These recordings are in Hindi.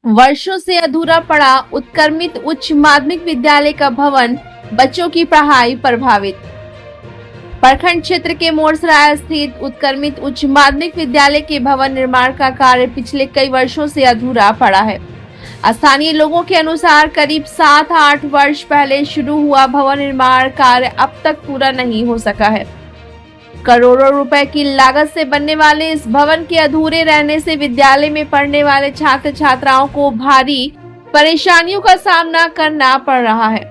वर्षों से अधूरा पड़ा उत्क्रमित उच्च माध्यमिक विद्यालय का भवन, बच्चों की पढ़ाई प्रभावित। प्रखंड क्षेत्र के मोरसराय स्थित उत्क्रमित उच्च माध्यमिक विद्यालय के भवन निर्माण का कार्य पिछले कई वर्षों से अधूरा पड़ा है। स्थानीय लोगों के अनुसार करीब 7-8 वर्ष पहले शुरू हुआ भवन निर्माण कार्य अब तक पूरा नहीं हो सका है। करोड़ों रुपए की लागत से बनने वाले इस भवन के अधूरे रहने से विद्यालय में पढ़ने वाले छात्र छात्राओं को भारी परेशानियों का सामना करना पड़ रहा है।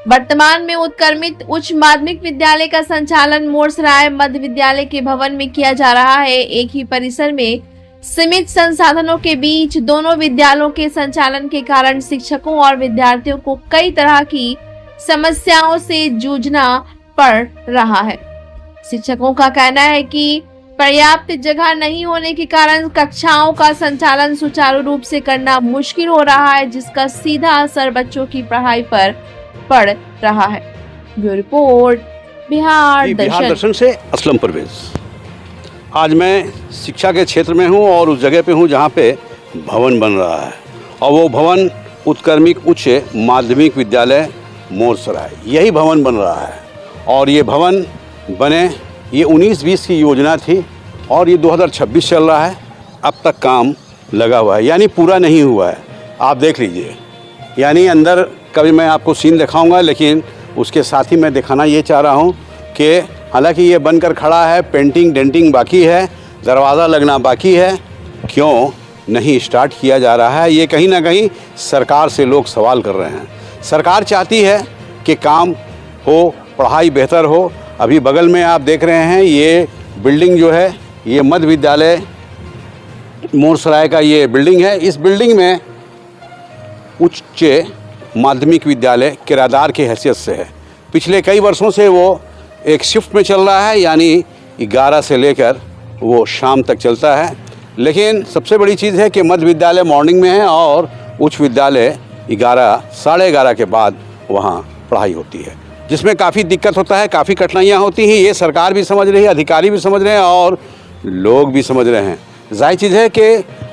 वर्तमान में उत्क्रमित उच्च माध्यमिक विद्यालय का संचालन मोरसराय मध्य विद्यालय के भवन में किया जा रहा है। एक ही परिसर में सीमित संसाधनों के बीच दोनों विद्यालयों के संचालन के कारण शिक्षकों और विद्यार्थियों को कई तरह की समस्याओं से जूझना पड़ रहा है। शिक्षकों का कहना है कि पर्याप्त जगह नहीं होने के कारण कक्षाओं का संचालन सुचारू रूप से करना मुश्किल हो रहा है, जिसका सीधा असर बच्चों की पढ़ाई पर पड़ रहा है। ब्यूरो रिपोर्ट, बिहार दर्शन से असलम परवेज। आज मैं शिक्षा के क्षेत्र में हूं और उस जगह पे हूं जहां पे भवन बन रहा है और वो भवन उत्क्रमित उच्च माध्यमिक विद्यालय मोरसराय, यही भवन बन रहा है। और ये भवन बने, ये 19-20 की योजना थी और ये 2026 चल रहा है। अब तक काम लगा हुआ है, यानी पूरा नहीं हुआ है। आप देख लीजिए, यानी अंदर कभी मैं आपको सीन दिखाऊंगा, लेकिन उसके साथ ही मैं दिखाना ये चाह रहा हूँ कि हालांकि ये बनकर खड़ा है, पेंटिंग डेंटिंग बाकी है, दरवाज़ा लगना बाकी है, क्यों नहीं स्टार्ट किया जा रहा है? ये कहीं ना कहीं सरकार से लोग सवाल कर रहे हैं। सरकार चाहती है कि काम हो, पढ़ाई बेहतर हो। अभी बगल में आप देख रहे हैं ये बिल्डिंग जो है, ये मध्य विद्यालय मोरसराय का ये बिल्डिंग है। इस बिल्डिंग में उच्च माध्यमिक विद्यालय किराएदार की हैसियत से है। पिछले कई वर्षों से वो एक शिफ्ट में चल रहा है, यानी 11 से लेकर वो शाम तक चलता है। लेकिन सबसे बड़ी चीज़ है कि मध्य विद्यालय मॉर्निंग में है और उच्च विद्यालय 11, साढ़े 11 के बाद वहाँ पढ़ाई होती है, जिसमें काफ़ी दिक्कत होता है, काफ़ी कठिनाइयाँ होती हैं। ये सरकार भी समझ रही है, अधिकारी भी समझ रहे हैं और लोग भी समझ रहे हैं। जाहिर चीज़ है कि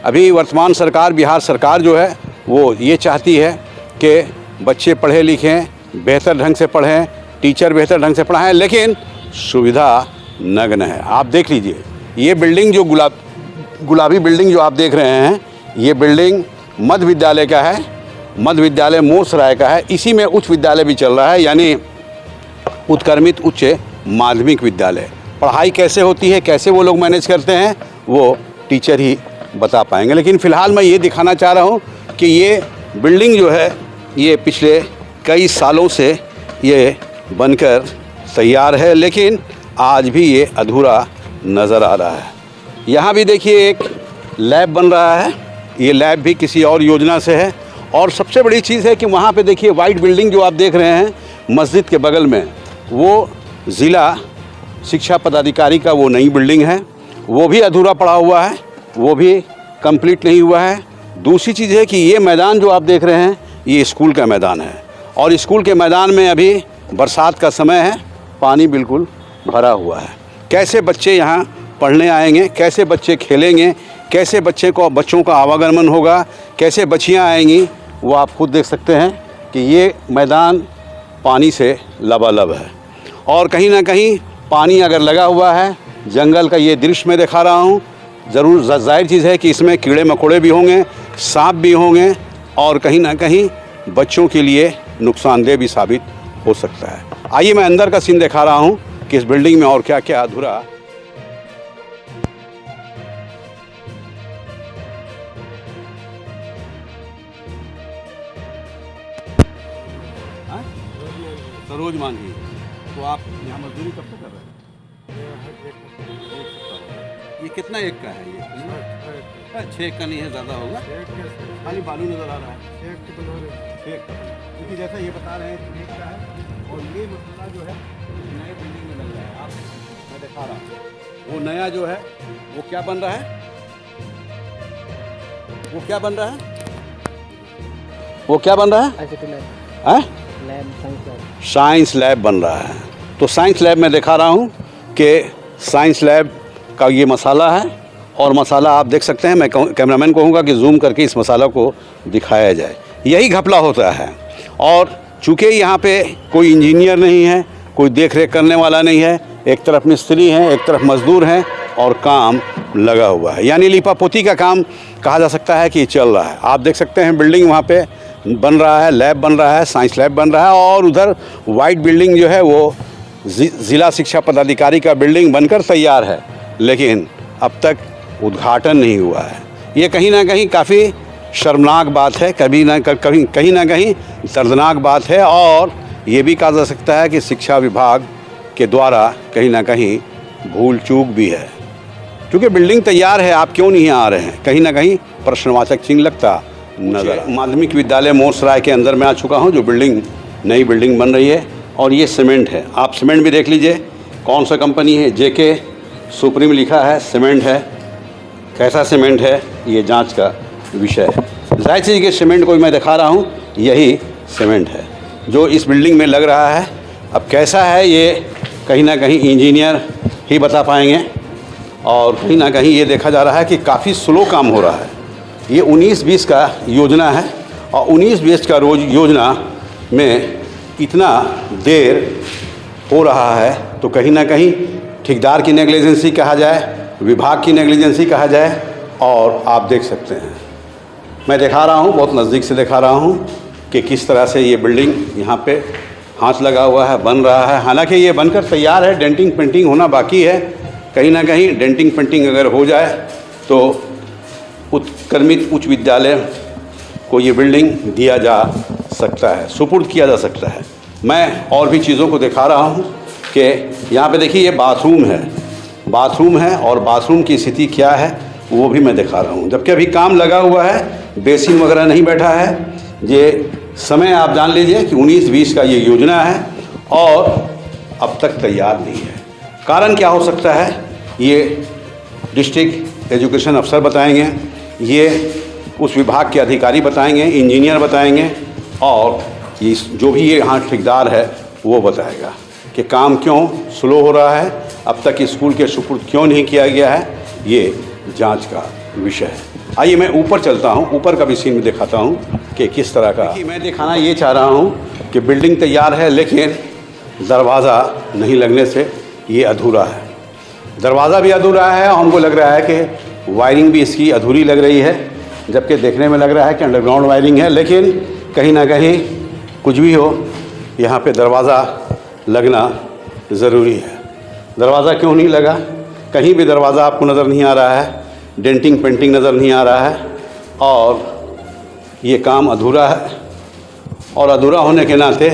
अभी वर्तमान सरकार, बिहार सरकार जो है, वो ये चाहती है कि बच्चे पढ़े लिखें, बेहतर ढंग से पढ़ें, टीचर बेहतर ढंग से पढ़ाएं, लेकिन सुविधा नगण्य है। आप देख लीजिए, ये बिल्डिंग जो गुलाबी बिल्डिंग जो आप देख रहे हैं, ये बिल्डिंग मध्य विद्यालय का है, मध्य विद्यालय मोरसराय का है। इसी में उच्च विद्यालय भी चल रहा है, यानी उत्क्रमित उच्च माध्यमिक विद्यालय। पढ़ाई कैसे होती है, कैसे वो लोग मैनेज करते हैं, वो टीचर ही बता पाएंगे। लेकिन फ़िलहाल मैं ये दिखाना चाह रहा हूँ कि ये बिल्डिंग जो है, ये पिछले कई सालों से ये बनकर तैयार है, लेकिन आज भी ये अधूरा नज़र आ रहा है। यहाँ भी देखिए एक लैब बन रहा है, ये लैब भी किसी और योजना से है। और सबसे बड़ी चीज़ है कि वहाँ पे देखिए वाइट बिल्डिंग जो आप देख रहे हैं मस्जिद के बगल में, वो ज़िला शिक्षा पदाधिकारी का वो नई बिल्डिंग है, वो भी अधूरा पड़ा हुआ है, वो भी कंप्लीट नहीं हुआ है। दूसरी चीज़ है कि ये मैदान जो आप देख रहे हैं, ये स्कूल का मैदान है और स्कूल के मैदान में अभी बरसात का समय है, पानी बिल्कुल भरा हुआ है। कैसे बच्चे यहाँ पढ़ने आएंगे, कैसे बच्चे खेलेंगे, कैसे बच्चों का आवागमन होगा, कैसे बच्चियाँ आएंगी, वो आप खुद देख सकते हैं कि ये मैदान पानी से लबालब है। और कहीं ना कहीं पानी अगर लगा हुआ है, जंगल का ये दृश्य मैं दिखा रहा हूँ, ज़रूर जाहिर चीज़ है कि इसमें कीड़े मकोड़े भी होंगे, सांप भी होंगे और कहीं ना कहीं बच्चों के लिए नुकसानदेह भी साबित हो सकता है। आइए मैं अंदर का सीन दिखा रहा हूँ कि इस बिल्डिंग में और क्या क्या अधूरा। रोज मांगी तो आप यहाँ मजदूरी कब तक कर रहे हैं? ये कितना एक का है? ये 6 का नहीं है, ज़्यादा होगा, खाली बालू नज़र आ रहा है। एक क्योंकि जैसा ये बता रहे हैं 1 का है और ये मसला जो है नए बिल्डिंग में लग रहा है। आप मैं दिखा रहा हूँ वो नया जो है वो क्या बन रहा है, वो क्या बन रहा है, वो क्या बन रहा है? साइंस लैब बन रहा है। तो साइंस लैब में दिखा रहा हूँ कि साइंस लैब का ये मसाला है और मसाला आप देख सकते हैं। मैं कैमरामैन को कहूँगा कि जूम करके इस मसाला को दिखाया जाए। यही घपला होता है। और चूँकि यहाँ पे कोई इंजीनियर नहीं है, कोई देख रेख करने वाला नहीं है, एक तरफ मिस्त्री हैं, एक तरफ मज़दूर हैं और काम लगा हुआ है, यानी लिपापोती का काम कहा जा सकता है कि चल रहा है। आप देख सकते हैं बिल्डिंग वहाँ पे बन रहा है, लैब बन रहा है, साइंस लैब बन रहा है और उधर वाइट बिल्डिंग जो है वो ज़िला शिक्षा पदाधिकारी का बिल्डिंग बनकर तैयार है, लेकिन अब तक उद्घाटन नहीं हुआ है। ये कहीं ना कहीं काफ़ी शर्मनाक बात है, कहीं ना कहीं दर्दनाक बात है और ये भी कहा जा सकता है कि शिक्षा विभाग के द्वारा कहीं ना कहीं भूल चूक भी है, क्योंकि बिल्डिंग तैयार है, आप क्यों नहीं आ रहे हैं? कहीं ना कहीं प्रश्नवाचक चिन्ह लगता नजर। माध्यमिक विद्यालय मोरसराय के अंदर मैं आ चुका हूँ, जो बिल्डिंग नई बिल्डिंग बन रही है और ये सीमेंट है। आप सीमेंट भी देख लीजिए कौन सा कंपनी है, जेके सुप्रीम लिखा है, सीमेंट है। कैसा सीमेंट है ये जांच का विषय है। जाहिर चीज़ के सीमेंट को मैं दिखा रहा हूँ, यही सीमेंट है जो इस बिल्डिंग में लग रहा है। अब कैसा है ये कहीं ना कहीं इंजीनियर ही बता पाएंगे और कहीं ना कहीं ये देखा जा रहा है कि काफ़ी स्लो काम हो रहा है। ये 19-20 का योजना है और 19-20 का योजना में इतना देर हो रहा है तो कहीं ना कहीं ठेकेदार की नेग्लिजेंसी कहा जाए, विभाग की नेग्लिजेंसी कहा जाए। और आप देख सकते हैं, मैं दिखा रहा हूँ, बहुत नज़दीक से दिखा रहा हूँ कि किस तरह से ये बिल्डिंग यहाँ पे हाथ लगा हुआ है, बन रहा है। हालांकि ये बनकर तैयार है, डेंटिंग पेंटिंग होना बाकी है। कहीं ना कहीं डेंटिंग पेंटिंग अगर हो जाए तो उत्क्रमित उच्च विद्यालय को ये बिल्डिंग दिया जा सकता है, सुपुर्द किया जा सकता है। मैं और भी चीज़ों को दिखा रहा हूँ कि यहाँ पे देखिए ये बाथरूम है और बाथरूम की स्थिति क्या है वो भी मैं दिखा रहा हूँ। जबकि अभी काम लगा हुआ है, बेसिन वगैरह नहीं बैठा है। ये समय आप जान लीजिए कि 19-20 का ये योजना है और अब तक तैयार नहीं है। कारण क्या हो सकता है ये डिस्ट्रिक्ट एजुकेशन अफसर बताएंगे, ये उस विभाग के अधिकारी बताएंगे, इंजीनियर बताएंगे और ये जो भी ये यहाँ ठेकेदार है वो बताएगा कि काम क्यों स्लो हो रहा है, अब तक स्कूल के सुपुर्द क्यों नहीं किया गया है। ये जांच का विषय है। आइए मैं ऊपर चलता हूँ, ऊपर का भी सीन दिखाता हूँ कि किस तरह का। मैं दिखाना ये चाह रहा हूँ कि बिल्डिंग तैयार है लेकिन दरवाज़ा नहीं लगने से ये अधूरा है। दरवाज़ा भी अधूरा है और हमको लग रहा है कि वायरिंग भी इसकी अधूरी लग रही है, जबकि देखने में लग रहा है कि अंडरग्राउंड वायरिंग है। लेकिन कहीं ना कहीं कुछ भी हो, यहाँ पे दरवाज़ा लगना ज़रूरी है। दरवाज़ा क्यों नहीं लगा? कहीं भी दरवाज़ा आपको नज़र नहीं आ रहा है, डेंटिंग पेंटिंग नज़र नहीं आ रहा है और ये काम अधूरा है। और अधूरा होने के नाते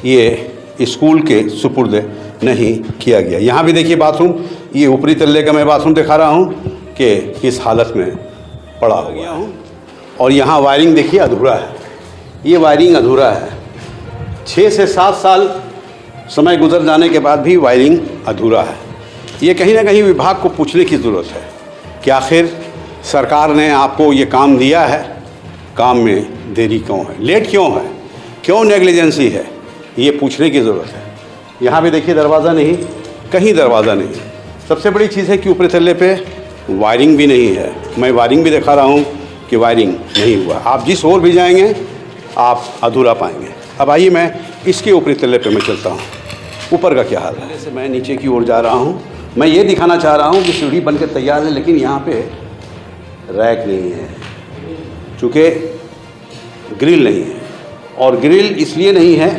ये स्कूल के सुपुर्द नहीं किया गया। यहाँ भी देखिए बाथरूम, ये ऊपरी तल्ले का मैं बाथरूम दिखा रहा हूँ कि किस हालत में पड़ा हो गया हूँ। और यहाँ वायरिंग देखिए अधूरा है, ये वायरिंग अधूरा है। 6 से 7 साल समय गुजर जाने के बाद भी वायरिंग अधूरा है। ये कहीं ना कहीं विभाग को पूछने की ज़रूरत है कि आखिर सरकार ने आपको ये काम दिया है, काम में देरी क्यों है, लेट क्यों है, क्यों नेग्लिजेंसी है, ये पूछने की ज़रूरत है। यहाँ भी देखिए दरवाज़ा नहीं, कहीं दरवाज़ा नहीं। सबसे बड़ी चीज़ है कि ऊपरी तल्ले पे वायरिंग भी नहीं है। मैं वायरिंग भी दिखा रहा हूँ कि वायरिंग नहीं हुआ। आप जिस ओर भी जाएंगे आप अधूरा पाएंगे। अब आइए मैं इसके ऊपरी तल्ले पे मैं चलता हूँ, ऊपर का क्या हाल है। जैसे मैं नीचे की ओर जा रहा हूँ, मैं ये दिखाना चाह रहा हूँ कि सीढ़ी बन के तैयार है लेकिन यहाँ पे रैक नहीं है, चूँकि ग्रिल नहीं है। और ग्रिल इसलिए नहीं है,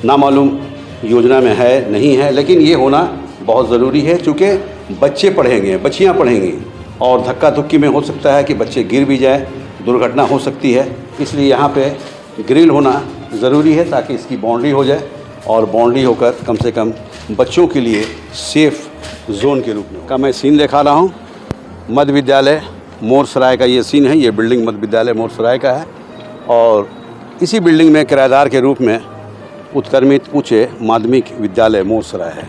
नामालूम योजना में है नहीं है, लेकिन ये होना बहुत ज़रूरी है चूँकि बच्चे पढ़ेंगे, बच्चियाँ पढ़ेंगी और धक्का धुक्की में हो सकता है कि बच्चे गिर भी जाए, दुर्घटना हो सकती है। इसलिए यहाँ पे ग्रिल होना ज़रूरी है ताकि इसकी बाउंड्री हो जाए और बाउंड्री होकर कम से कम बच्चों के लिए सेफ़ जोन के रूप में का मैं सीन दिखा रहा हूँ। मध्य विद्यालय मोरसराय का ये सीन है। ये बिल्डिंग मध्य विद्यालय मोरसराय का है और इसी बिल्डिंग में किराएदार के रूप में उत्क्रमित उच्च माध्यमिक विद्यालय मोरसराय है।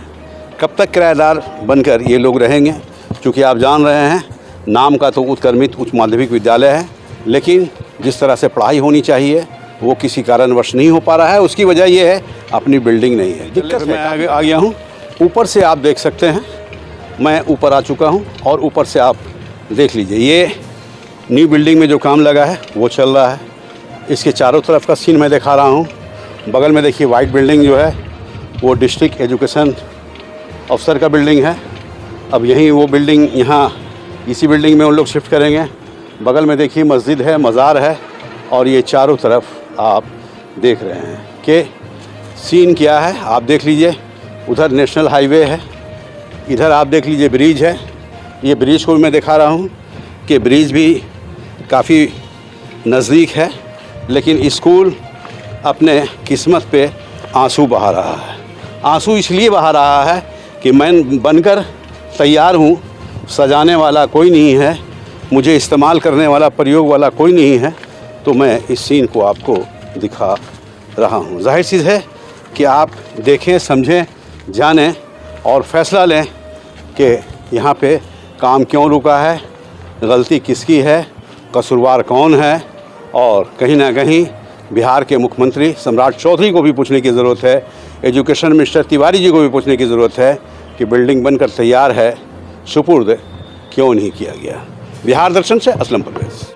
कब तक किराएदार बनकर ये लोग रहेंगे? क्योंकि आप जान रहे हैं नाम का तो उत्क्रमित उच्च माध्यमिक विद्यालय है, लेकिन जिस तरह से पढ़ाई होनी चाहिए वो किसी कारणवश नहीं हो पा रहा है। उसकी वजह ये है अपनी बिल्डिंग नहीं है। दिक्कत मैं आ गया हूँ। ऊपर से आप देख सकते हैं मैं ऊपर आ चुका हूँ और ऊपर से आप देख लीजिए, ये न्यू बिल्डिंग में जो काम लगा है वो चल रहा है। इसके चारों तरफ का सीन मैं दिखा रहा हूँ। बगल में देखिए वाइट बिल्डिंग जो है वो डिस्ट्रिक्ट एजुकेशन अफसर का बिल्डिंग है। अब यहीं वो बिल्डिंग, यहाँ इसी बिल्डिंग में उन लोग शिफ्ट करेंगे। बगल में देखिए मस्जिद है, मज़ार है, और ये चारों तरफ आप देख रहे हैं कि सीन क्या है। आप देख लीजिए, उधर नेशनल हाईवे है, इधर आप देख लीजिए ब्रिज है। ये ब्रिज को मैं दिखा रहा हूँ कि ब्रिज भी काफ़ी नज़दीक है, लेकिन स्कूल अपने किस्मत पे आंसू बहा रहा है। आंसू इसलिए बहा रहा है कि मैं बनकर तैयार हूँ, सजाने वाला कोई नहीं है, मुझे इस्तेमाल करने वाला, प्रयोग वाला कोई नहीं है, तो मैं इस सीन को आपको दिखा रहा हूँ। जाहिर चीज़ है कि आप देखें, समझें, जानें और फैसला लें कि यहाँ पे काम क्यों रुका है, गलती किसकी है, कसूरवार कौन है। और कहीं ना कहीं बिहार के मुख्यमंत्री सम्राट चौधरी को भी पूछने की ज़रूरत है, एजुकेशन मिनिस्टर तिवारी जी को भी पूछने की ज़रूरत है कि बिल्डिंग बनकर तैयार है, सुपुर्द क्यों नहीं किया गया। बिहार दर्शन से असलम परवेज़।